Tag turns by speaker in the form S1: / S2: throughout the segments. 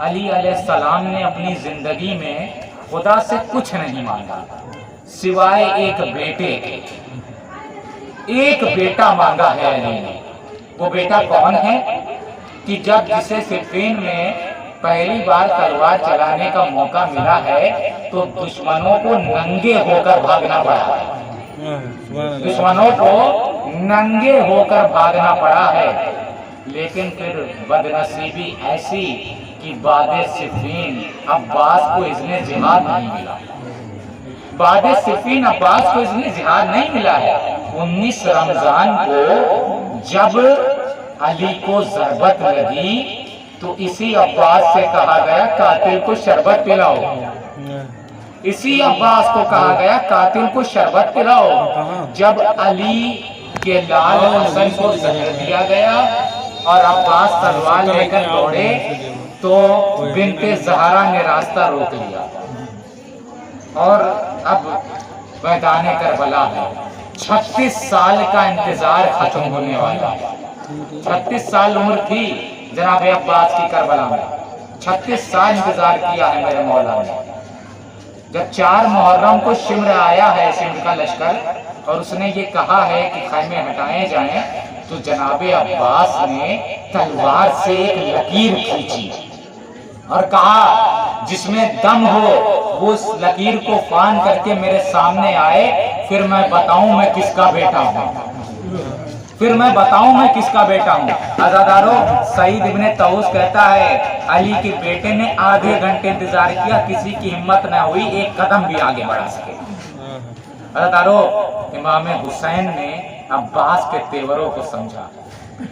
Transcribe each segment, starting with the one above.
S1: علی علیہ السلام نے اپنی زندگی میں خدا سے کچھ نہیں مانگا سوائے ایک بیٹے کے۔ ایک بیٹا مانگا ہے علی نے۔ وہ بیٹا کون ہے کہ جب جسے صفین میں پہلی بار تلوار چلانے کا موقع ملا ہے تو دشمنوں کو ننگے ہو کر بھاگنا پڑا ہے، دشمنوں کو ننگے ہو کر بھاگنا پڑا ہے۔ لیکن پھر بدنصیبی ایسی کہ بعد صفین عباس کو اذن جہاد نہیں ملا، بعد صفین عباس کو اذن جہاد نہیں ملا ہے۔ 19 رمضان کو جب علی کو ضربت لگی تو اسی عباس سے کہا گیا قاتل کو شربت پلاؤ، اسی عباس کو کہا گیا قاتل کو شربت پلاؤ۔ جب علی کے لال حسن کو زہر دیا گیا اور عباس تلوار لے کر دوڑے تو بنت زہرا نے راستہ روک لیا اور اب میدان کربلا ہے۔ 36 سال کا انتظار ختم ہونے والا، 36 سال عمر تھی جناب عباس کی کربلا میں، 36 سال انتظار کیا ہے میرے مولا نے۔ جب 4 محرم کو شمر آیا ہے، شمر کا لشکر، اور اس نے یہ کہا ہے کہ خیمے ہٹائے جائیں، تو جناب عباس نے تلوار سے ایک لکیر کھینچی اور کہا جس میں دم ہو وہ اس لکیر کو فان کر کے میرے سامنے آئے، پھر میں بتاؤں میں کس کا بیٹا ہوں، پھر میں بتاؤں میں کس کا بیٹا ہوں۔ عزادارو، سعید ابن طاؤس کہتا ہے علی کے بیٹے نے آدھے گھنٹے انتظار کیا، کسی کی ہمت نہ ہوئی ایک قدم بھی آگے بڑھا سکے۔ عزادارو، امام حسین نے عباس کے تیوروں کو سمجھا،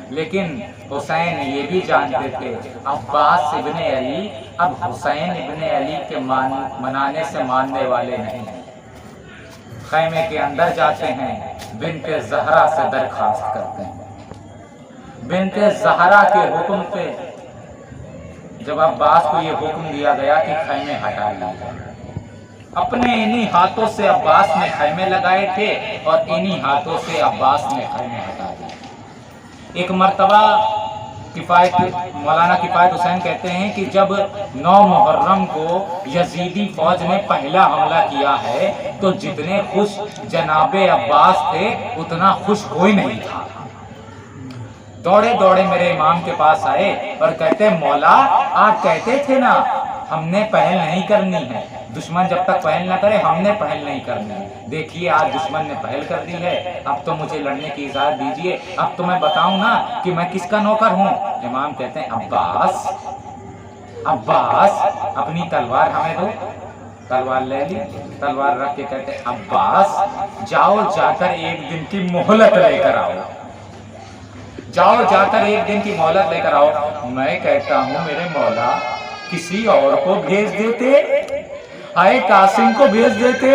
S1: لیکن حسین یہ بھی جانتے تھے عباس ابن علی اب حسین ابن علی کے منانے سے ماننے والے نہیں ہیں۔ خیمے کے اندر جاتے ہیں، بنت زہرا سے درخواست کرتے ہیں۔ بنت زہرا کے حکم پہ جب عباس کو یہ حکم دیا گیا کہ خیمے ہٹا لیے، اپنے انہی ہاتھوں سے عباس نے خیمے لگائے تھے اور انہی ہاتھوں سے عباس نے خیمے ہٹا دیے۔ ایک مرتبہ مولانا کفایت حسین کہتے ہیں کہ جب 9 محرم کو یزیدی فوج نے پہلا حملہ کیا ہے تو جتنے خوش جناب عباس تھے اتنا خوش کوئی نہیں تھا۔ دوڑے دوڑے میرے امام کے پاس آئے اور کہتے مولا آپ کہتے تھے نا ہم نے پہل نہیں کرنی ہے، دشمن جب تک پہل نہ کرے ہم نے پہل نہیں کرنی ہے۔ دیکھیے آج دشمن نے پہل کر دی ہے، اب تو مجھے لڑنے کی اجازت دیجیے، اب تو میں بتاؤں نا کہ میں کس کا نوکر ہوں۔ امام کہتے ہیں عباس اپنی تلوار ہمیں دو۔ تلوار لے لی، تلوار رکھ کے کہتے ہیں عباس جاؤ جا کر ایک دن کی مہلت لے کر آؤ، جاؤ جا کر ایک دن کی مہلت لے کر آؤ۔ میں کہتا ہوں میرے مولا کسی اور کو بھیج دیتے، آئے قاسم کو بھیج دیتے،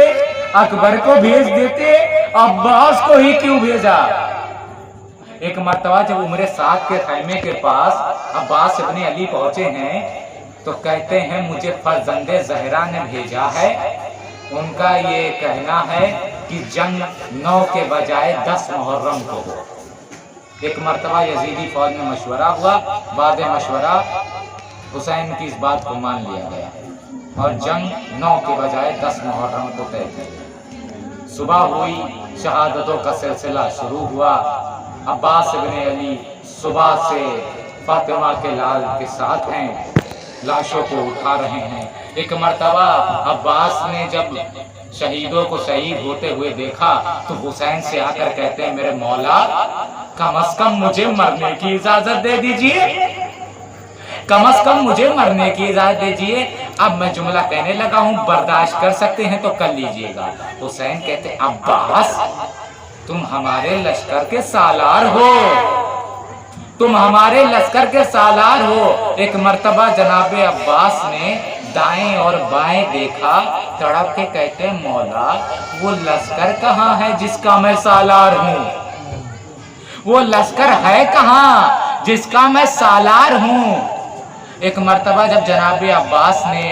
S1: اکبر کو بھیج دیتے، عباس کو ہی کیوں بھیجا؟ ایک مرتبہ جب عمر سعد کے خیمے کے پاس عباس ابن علی پہنچے ہیں تو کہتے ہیں مجھے فرزند زہرا نے بھیجا ہے، ان کا یہ کہنا ہے کہ جنگ 9 کے بجائے 10 محرم کو ہو۔ ایک مرتبہ یزیدی فوج میں مشورہ ہوا، بعد مشورہ حسین کی اس بات کو مان لیا گیا اور جنگ 9 کے بجائے 10 محرم کو طے کی۔ صبح ہوئی، شہادتوں کا سلسلہ شروع ہوا۔ عباس ابن علی صبح سے فاطمہ کے لال کے ساتھ ہیں، لاشوں کو اٹھا رہے ہیں۔ ایک مرتبہ عباس نے جب شہیدوں کو شہید ہوتے ہوئے دیکھا تو حسین سے آ کر کہتے ہیں میرے مولا کم از کم مجھے مرنے کی اجازت دے دیجئے، کم از کم مجھے مرنے کی اجازت دیجئے۔ اب میں جملہ کہنے لگا ہوں، برداشت کر سکتے ہیں تو کر لیجئے گا۔ حسین کہتے عباس تم ہمارے لشکر کے سالار ہو، تم ہمارے لشکر کے سالار ہو۔ ایک مرتبہ جناب عباس نے دائیں اور بائیں دیکھا، تڑپ کے کہتے مولا وہ لشکر کہاں ہے جس کا میں سالار ہوں، وہ لشکر ہے کہاں جس کا میں سالار ہوں۔ ایک مرتبہ جب جناب عباس نے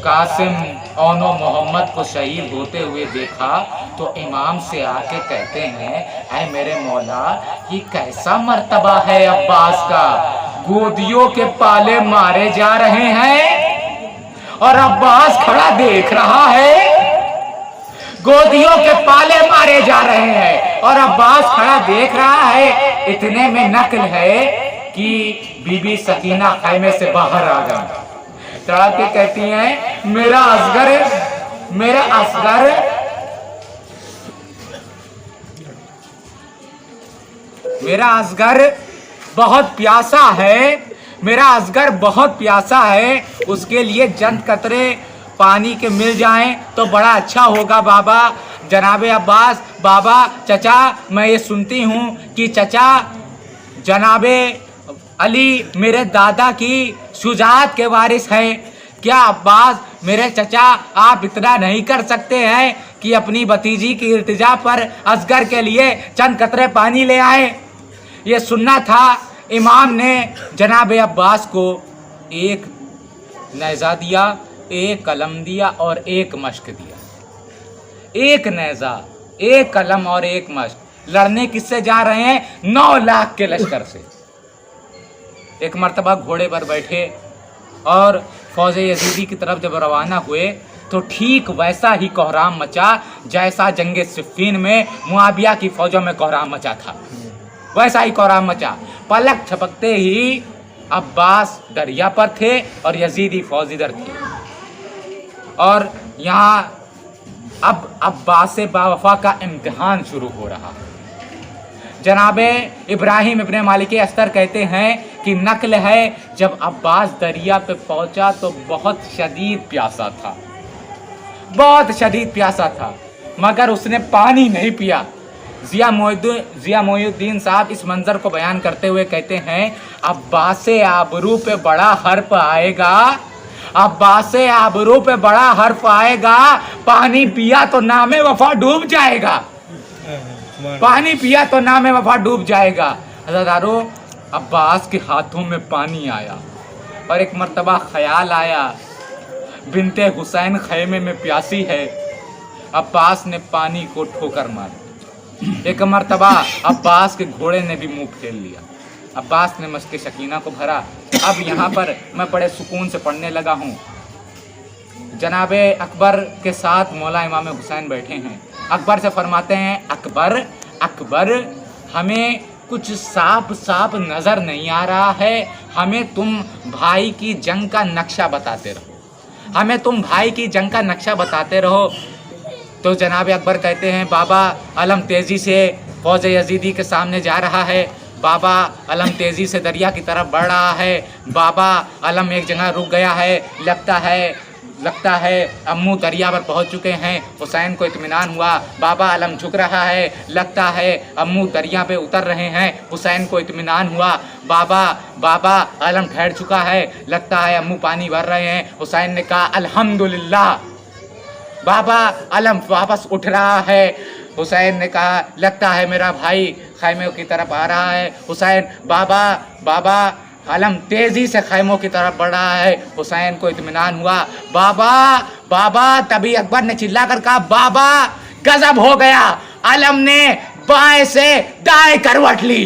S1: قاسم اون و محمد کو شہید ہوتے ہوئے دیکھا تو امام سے آ کے کہتے ہیں اے میرے مولا یہ کیسا مرتبہ ہے عباس کا गोदियों के पाले मारे जा रहे हैं और अब्बास खड़ा देख रहा है। गोदियों के पाले मारे जा रहे हैं और अब्बास खड़ा देख रहा है। इतने में नकल है कि बीबी सकीना खैमे से बाहर आ गई। चढ़ा के कहती हैं, मेरा असगर बहुत प्यासा है, मेरा असगर बहुत प्यासा है, उसके लिए चंद कतरे पानी के मिल जाएं तो बड़ा अच्छा होगा बाबा। जनाबे अब्बास, बाबा, चचा, मैं ये सुनती हूँ कि चचा जनाबे अली मेरे दादा की शुजाअत के वारिस हैं। क्या अब्बास मेरे चचा आप इतना नहीं कर सकते हैं कि अपनी भतीजी की इल्तिजा पर असगर के लिए चंद कतरे पानी ले आए? ये सुनना था। इमाम ने जनाबे अब्बास को एक नेज़ा दिया, एक कलम दिया और एक मश्क दिया। एक नेज़ा, एक कलम और एक मश्क। लड़ने किससे जा रहे हैं? 9 लाख के लश्कर से। एक मर्तबा घोड़े पर बैठे और फौज यजीदी की तरफ जब रवाना हुए तो ठीक वैसा ही कोहराम मचा जैसा जंगे सिफ़ीन में मुआविया की फौजों में कोहराम मचा था। वैसा ही कोहराम मचा। पलक झपकते ही अब्बास दरिया पर थे और यजीदी फौज इधर थी। और यहाँ अब अब्बास बावफा का इम्तिहान शुरू हो रहा है। जनाबे इब्राहिम इब्ने मालिक अस्तर कहते हैं कि नकल है, जब अब्बास दरिया पे पहुंचा तो बहुत शदीद प्यासा था, बहुत शदीद प्यासा था, मगर उसने पानी नहीं पिया। ज़िया मोइनुद्दीन साहब इस मंजर को बयान करते हुए कहते हैं, अब्बास आबरू पे बड़ा हर्फ आएगा, अब्बास आबरू पे बड़ा हर्फ आएगा, पानी पिया तो नामे वफा डूब जाएगा, पानी पिया तो नामे वफा डूब जाएगा। हज़रतारो, अब्बास के हाथों में पानी आया और एक मर्तबा ख्याल आया, बिनते हुसैन खैमे में प्यासी है। अब्बास ने पानी को ठोकर मारी। एक मर्तबा अब्बास के घोड़े ने भी मुंह फेर लिया। अब्बास ने मस्के शकीना को भरा। अब यहाँ पर मैं बड़े सुकून से पढ़ने लगा हूँ। जनाबे अकबर के साथ मौला इमाम हुसैन बैठे हैं। अकबर से फरमाते हैं, अकबर अकबर हमें कुछ साफ नज़र नहीं आ रहा है, हमें तुम भाई की जंग का नक्शा बताते रहो, हमें तुम भाई की जंग का नक्शा बताते रहो। तो जनाब अकबर कहते हैं, बाबा अलम तेज़ी से फौज यजीदी के सामने जा रहा है, बाबा अलम तेज़ी से दरिया की तरफ बढ़ रहा है, बाबा अलम एक जगह रुक गया है, लगता है अम्मू दरिया पर पहुंच चुके हैं। हुसैन को इत्मीनान हुआ, बाबा अलम झुक रहा है, लगता है अम्मू दरिया पे उतर रहे हैं। हुसैन को इत्मीनान हुआ, बाबा अलम ठहर चुका है, लगता है अम्मू पानी भर रहे हैं। हुसैन ने कहा अल्हम्दुलिल्लाह। बाबा अलम वापस उठ रहा है। हुसैन ने कहा लगता है मेरा भाई खैमे की तरफ आ रहा है। हुसैन बाबा अलम तेज़ी से खैमों की तरफ बढ़ रहा है। हुसैन को इत्मीनान हुआ, बाबा। तभी अकबर ने चिल्ला कर कहा, बाबा गजब हो गया, अलम ने बाएं से दाएं करवट ली,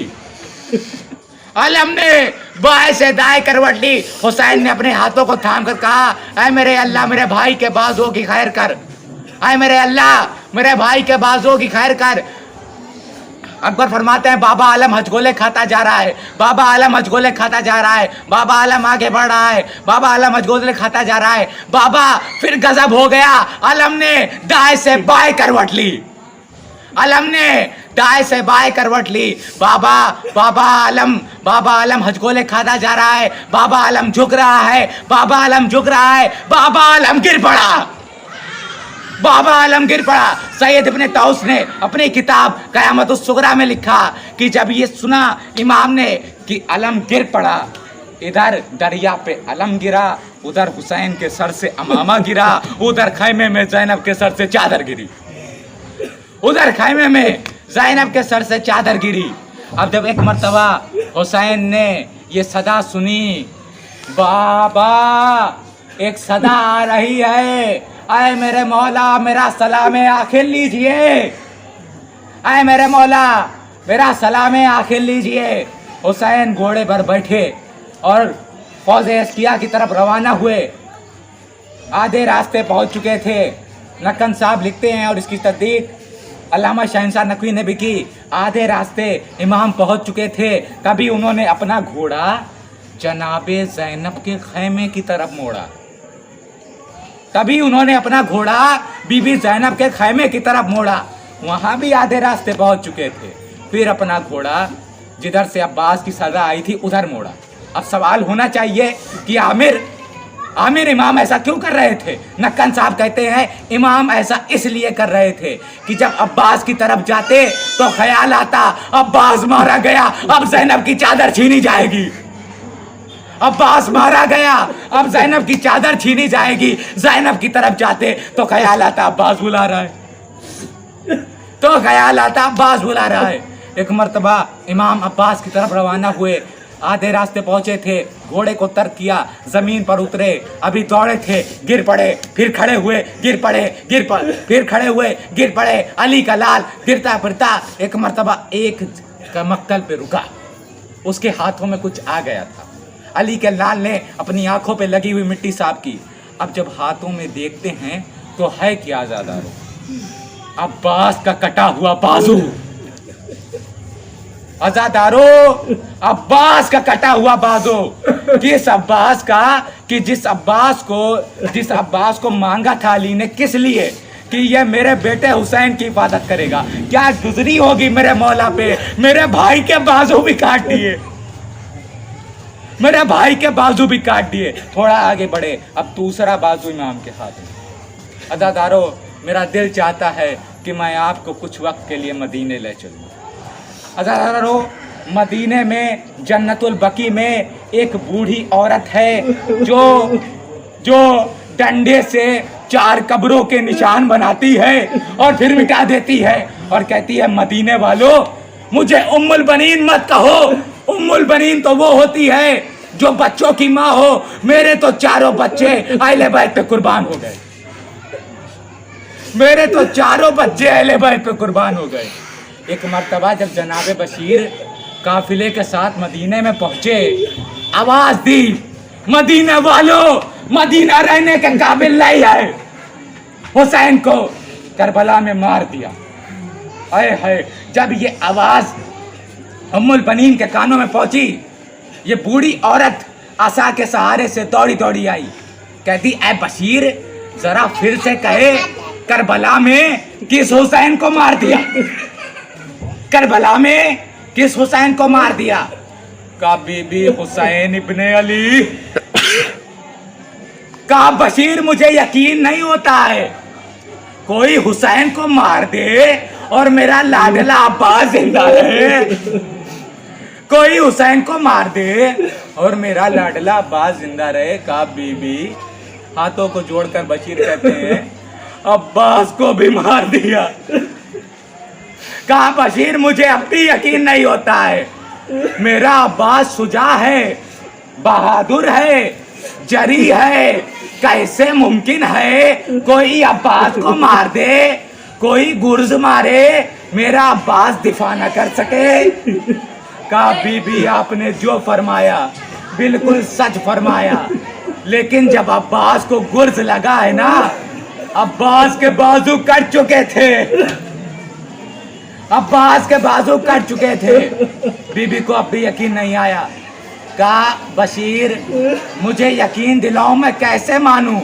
S1: अलम ने बाएं से दाएं करवट ली। हुसैन ने अपने हाथों को थाम कर कहा, ऐ मेरे अल्लाह मेरे भाई के बाजुओं की खैर कर, ऐ मेरे अल्लाह मेरे भाई के बाजुओं की खैर कर। अकबर फरमाते हैं, बाबा आलम हजगोले खाता जा रहा है, बाबा आलम हजगोले खाता जा रहा है, बाबा आलम आगे बढ़ रहा है, बाबा आलम हजगोले खाता जा रहा है। बाबा फिर गजब हो गया, अलम ने दाएं से बाएं करवट ली, अलम ने दाएं से बाएं करवट ली। बाबा आलम हजगोले खाता जा रहा है, बाबा आलम झुक रहा है, बाबा आलम झुक रहा है, बाबा आलम गिर पड़ा, बाबा आलम गिर पड़ा। सैयद इब्ने तौस ने अपनी किताब क़यामत उस-सुग़रा में लिखा कि जब ये सुना इमाम ने कि अलम गिर पड़ा, इधर दरिया पे अलम गिरा, उधर हुसैन के सर से अमामा गिरा, उधर खैमे में ज़ैनब के सर से चादर गिरी, उधर खैमे में ज़ैनब के सर से चादर गिरी। अब जब एक मर्तबा हुसैन ने ये सदा सुनी, बाबा एक सदा आ रही है, आए मेरे मौला मेरा सलामे आखिर लीजिए, आए मेरे मौला मेरा सलामे आखिर लीजिए। हुसैन घोड़े पर बैठे और फौज एस्किया की तरफ रवाना हुए। आधे रास्ते पहुंच चुके थे। नक्कन साहब लिखते हैं और इसकी तस्दीक अल्लामा शहंशाह नकवी ने भी की। आधे रास्ते इमाम पहुंच चुके थे, तभी उन्होंने अपना घोड़ा जनाबे ज़ैनब के खैमे की तरफ मोड़ा। तभी उन्होंने अपना घोड़ा बीबी ज़ैनब के खैमे की तरफ मोड़ा। वहां भी आधे रास्ते पहुंच चुके थे। फिर अपना घोड़ा जिधर से अब्बास की सजा आई थी उधर मोड़ा। अब सवाल होना चाहिए कि आमिर इमाम ऐसा क्यों कर रहे थे? नक्कन साहब कहते हैं इमाम ऐसा इसलिए कर रहे थे कि जब अब्बास की तरफ जाते तो ख्याल आता अब्बास मारा गया, अब ज़ैनब की चादर छीनी जाएगी। अब्बास मारा गया, अब ज़ैनब की चादर छीनी जाएगी। ज़ैनब की तरफ जाते तो ख्याल आता अब्बास बुला रहा है, तो ख्याल आता अब्बास बुला रहा है। एक मर्तबा इमाम अब्बास की तरफ रवाना हुए। आधे रास्ते पहुंचे थे, घोड़े को तर्क किया, जमीन पर उतरे। अभी दौड़े थे, गिर पड़े, फिर खड़े हुए, गिर पड़े, फिर खड़े हुए, गिर पड़े। अली का लाल गिरता फिरता एक मर्तबा एक मक्तल पे रुका। उसके हाथों में कुछ आ गया था। अली के लाल ने अपनी आंखों पे लगी हुई मिट्टी साफ की। अब जब हाथों में देखते हैं तो है क्या आज़ादारो? अब्बास का कटा हुआ बाजू। आज़ादारो, अब्बास का कटा हुआ बाजू। किस अब्बास का कि जिस अब्बास को मांगा था अली ने, किस लिए? कि ये मेरे बेटे हुसैन की हिफाजत करेगा। क्या गुजरी होगी मेरे मौला पे? मेरे भाई के बाजू भी काट दिए, मेरे भाई के बाजू भी काट दिए। थोड़ा आगे बढ़े, अब दूसरा बाजू इमाम के हाथ में। आज़ादारो, मेरा दिल चाहता है कि मैं आपको कुछ वक्त के लिए मदीने ले चलूँ। आज़ादारो, मदीने में जन्नतुल बकी में एक बूढ़ी औरत है जो डंडे से 4 कब्रों के निशान बनाती है और फिर मिटा देती है और कहती है मदीने वालों, मुझे उम्मुल बनीन मत कहो। उम्मुल बनीन तो वो होती है जो बच्चों की माँ हो। मेरे तो 4 बच्चे अहले बैत पे कुर्बान हो गए। मेरे तो 4 बच्चे अहले बैत पे कुर्बान हो गए। एक मर्तबा जब जनाबे बशीर काफिले के साथ मदीने में पहुंचे, आवाज दी, मदीने वालों, मदीना रहने के काबिल नहीं है। हुसैन को करबला में मार दिया। आए हाय, जब ये आवाज उम्मुल बनीन के कानों में पहुंची, ये बूढ़ी औरत आसा के सहारे से दौड़ी दौड़ी आई। कहती, ऐ बशीर, जरा फिर से कहे करबला में किस हुसैन को मार दिया? करबला में किस हुसैन को मार दिया? का बीबी हुसैन इब्ने अली। का बशीर, मुझे यकीन नहीं होता है कोई हुसैन को मार दे और मेरा लाडला अब्बास जिंदा रहे। कोई हुसैन को मार दे और मेरा लाडला अब्बास जिंदा रहे। का बीबी हाथों को जोड़कर बशीर कहते हैं अब्बास को भी मार दिया। कहा बशीर, मुझे अब भी यकीन नहीं होता है। मेरा अब्बास शुजा है, बहादुर है, जरी है। कैसे मुमकिन है कोई अब्बास को मार दे, कोई गुर्ज मारे, मेरा अब्बास दिफा न कर सके? कहा बीबी, आपने जो फरमाया बिल्कुल सच फरमाया, लेकिन जब अब्बास को गुर्ज लगा है ना, अब्बास के बाजू कट चुके थे। अब्बास के बाजू कट चुके थे। बीबी को अब भी यकीन नहीं आया। कहा बशीर, मुझे यकीन दिलाओ, मैं कैसे मानूं?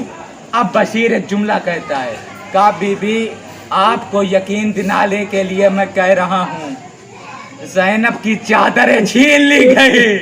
S1: अब बशीर एक जुमला कहता है। कहा बीबी, आपको यकीन दिलाने के लिए मैं कह रहा हूं, ज़ैनब की चादरें छीन ली गई।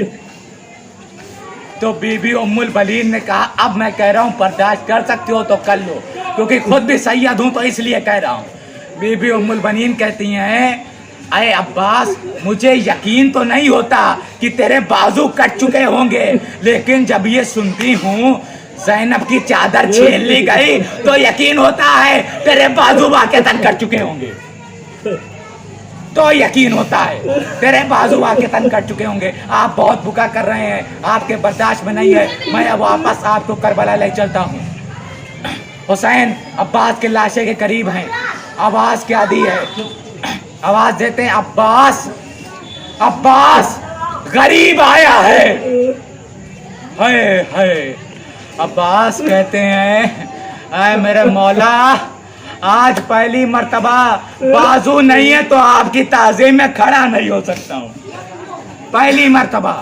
S1: तो बीबी उम्मुल बनीन ने कहा, अब मैं कह रहा हूं, बर्दाश्त कर सकते हो तो कर लो, क्योंकि खुद भी सैयद हूं तो इसलिए कह रहा हूं। बीबी उम्मुल बनीन कहती हैं, अरे अब्बास, मुझे यकीन तो नहीं होता कि तेरे बाजू कट चुके होंगे, लेकिन जब ये सुनती हूँ ज़ैनब की चादर छीन ली गई तो यकीन होता है तेरे बाजू वाके तन कट चुके होंगे। तो यकीन होता है तेरे बाजू वाके तन कट चुके होंगे। आप बहुत बुका कर रहे हैं, आपके बर्दाश्त में नहीं है। मैं अब वापस आपको करबला ले चलता हूँ। हुसैन अब्बास के लाशे के करीब हैं। आवाज क्या दी है? आवाज देते हैं, अब्बास, अब्बास, गरीब आया है। हाय हाय अब्बास कहते हैं, ऐ मेरे मौला, आज पहली मर्तबा बाजू नहीं है तो आपकी ताज़ीम में खड़ा नहीं हो सकता हूँ, पहली मर्तबा।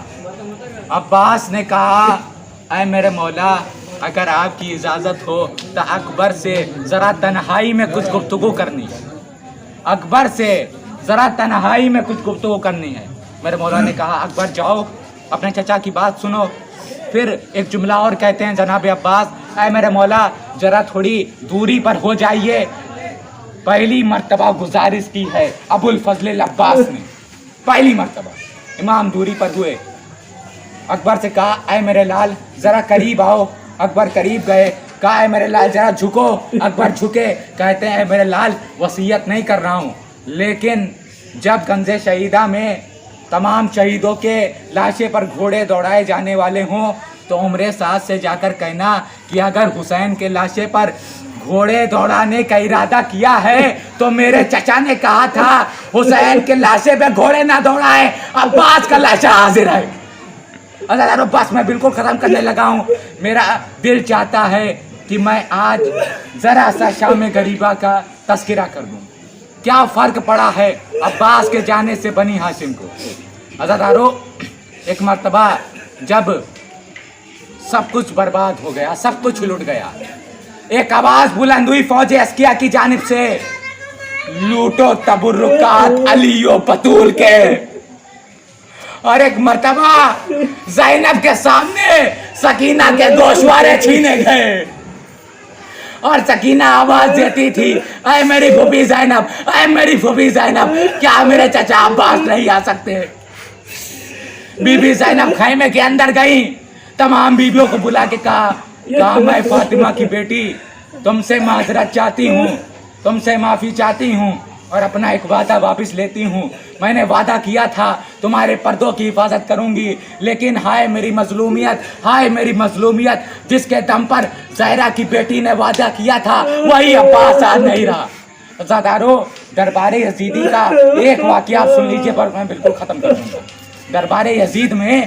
S1: अब्बास ने कहा, ऐ मेरे मौला, अगर आपकी इजाज़त हो तो अकबर से ज़रा तन्हाई में कुछ गुफ्तगू करनी है, अकबर से ज़रा तन्हाई में कुछ गुफ्तगू करनी है। मेरे मौला ने कहा, अकबर जाओ, अपने चचा की बात सुनो। फिर एक जुमला और कहते हैं, जनाब अब्बास, ऐ मेरे मौला, ज़रा थोड़ी दूरी पर हो जाइए, पहली मर्तबा गुजारिश की है अबुल फजल अब्बास ने, पहली मर्तबा। इमाम दूरी पर हुए, अकबर से कहा, ऐ मेरे लाल ज़रा करीब आओ। अकबर करीब गए, कहा, ऐ मेरे लाल ज़रा झुको। अकबर झुके, कहते हैं, ऐ मेरे लाल, वसीयत नहीं कर रहा हूँ, लेकिन जब गंजे शहीदा में तमाम शहीदों के लाशे पर घोड़े दौड़ाए जाने वाले हों तो उम्रे साथ से जाकर कहना कि अगर हुसैन के लाशे पर घोड़े दौड़ाने का इरादा किया है तो मेरे चचा ने कहा था हुसैन के लाशे पे घोड़े ना दौड़ाए, अब्बास का लाशा हाजिर है। अरे बस मैं बिल्कुल ख़त्म करने लगा हूँ। मेरा दिल चाहता है कि मैं आज ज़रा सा शाम गरीबा का तस्करा कर दूँ। क्या फ़र्क पड़ा है अब्बास के जाने से बनी हाशिम को। अज़ादारो, एक मर्तबा जब सब कुछ बर्बाद हो गया, सब कुछ लुट गया, एक आवाज़ बुलंद हुई फौज अस्किया की जानिब से, लूटो तबर्रुकात अलियो बतूल के। और एक मर्तबा ज़ैनब के सामने सकीना के गोशवारे छीने गए और सकीना आवाज देती थी, ऐ मेरी फूफी ज़ैनब, ऐ मेरी फूफी ज़ैनब, क्या मेरे चचा अब्बास नहीं आ सकते। बीबी ज़ैनब खैमे के अंदर गई, तमाम बीबियों को बुला के कहा मैं फातिमा की बेटी तुमसे माजरत चाहती हूँ, तुमसे माफ़ी चाहती हूँ और अपना एक वादा वापस लेती हूँ। मैंने वादा किया था तुम्हारे पर्दों की हिफाजत करूँगी, लेकिन हाय मेरी मजलूमियत, हाय मेरी मजलूमियत, जिसके दम पर ज़हरा की बेटी ने वादा किया था वही अब्बास आज नहीं रहा। ज़ादारो, दरबारे यजीदी का एक वाक़या आप सुन लीजिए, पर मैं बिल्कुल ख़त्म कर दूँगा। दरबारे यजीद में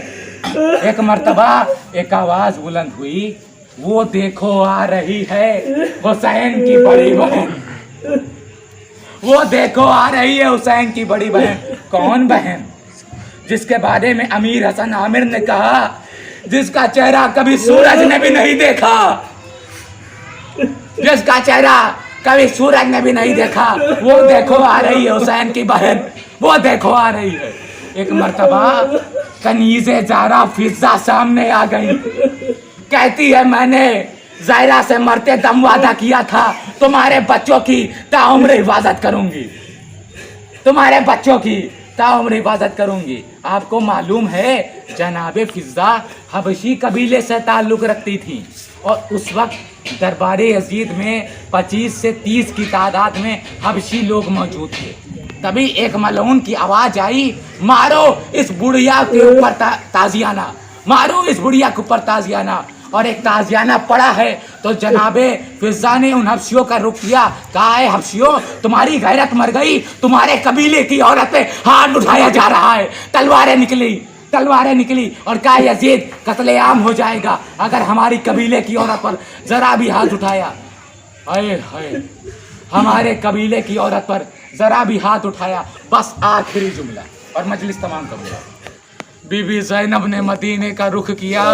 S1: एक मर्तबा एक आवाज़ बुलंद हुई, वो देखो आ रही है हुसैन की बड़ी बहन, वो देखो आ रही है हुसैन की बड़ी बहन। कौन बहन? जिसके बारे में अमीर हसन आमिर ने कहा, जिसका चेहरा कभी सूरज ने भी नहीं देखा, जिसका चेहरा कभी सूरज ने भी नहीं देखा, वो देखो आ रही है हुसैन की बहन, वो देखो आ रही है। एक मर्तबा कनीज़े ज़ारा फिज़ा सामने आ गई, कहती है मैंने ज़ायरा से मरते दम वादा किया था तुम्हारे बच्चों की ताउम्र हिफाजत करूंगी, तुम्हारे बच्चों की ताउम्र हिफाजत करूंगी। आपको मालूम है जनाबे फिज़ा हबशी कबीले से ताल्लुक़ रखती थी और उस वक्त दरबारे यजीद में 25 से 30 की तादाद में हबशी लोग मौजूद थे। तभी एक मलऊन की आवाज़ आई, मारो इस बुढ़िया के ऊपर ताजियाना, मारो इस बुढ़िया के ऊपर ताजियाना। और एक ताजियाना पड़ा है तो जनाबे फिज़ा ने उन हबशियों का रुख किया, कहा है हबशियों तुम्हारी गैरत मर गई, तुम्हारे कबीले की औरत पे हाथ उठाया जा रहा है। तलवारें निकली, तलवारें निकली और कहा यजीद कत्लेआम हो जाएगा अगर हमारी कबीले की औरत पर ज़रा भी हाथ उठाया। हाय हाय, हमारे कबीले की औरत पर ज़रा भी हाथ उठाया। बस आखिरी जुमला और मजलिस तमाम करूँगा। बीबी ज़ैनब ने मदीने का रुख किया,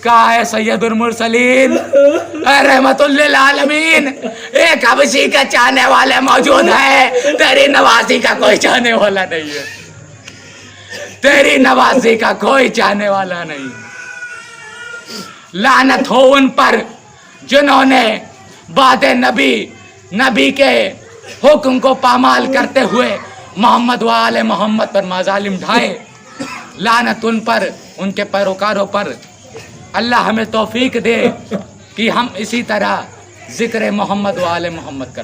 S1: कहा है सैयदुल मुरसलीन रहमतुल लिल आलमीन, एक हबशी के चाहने वाले मौजूद है, तेरी नवाजी का कोई चाहने वाला नहीं है, तेरी नवाजी का कोई चाहने वाला नहीं। लानत हो उन पर जिन्होंने बादे नबी के हुक्म को पामाल करते हुए मोहम्मद व आले मोहम्मद पर माजालिम ढाए। लानत उन पर, उनके पैरोकारों पर। अल्लाह हमें तौफीक दे कि हम इसी तरह ज़िक्र मोहम्मद व आले मोहम्मद करें।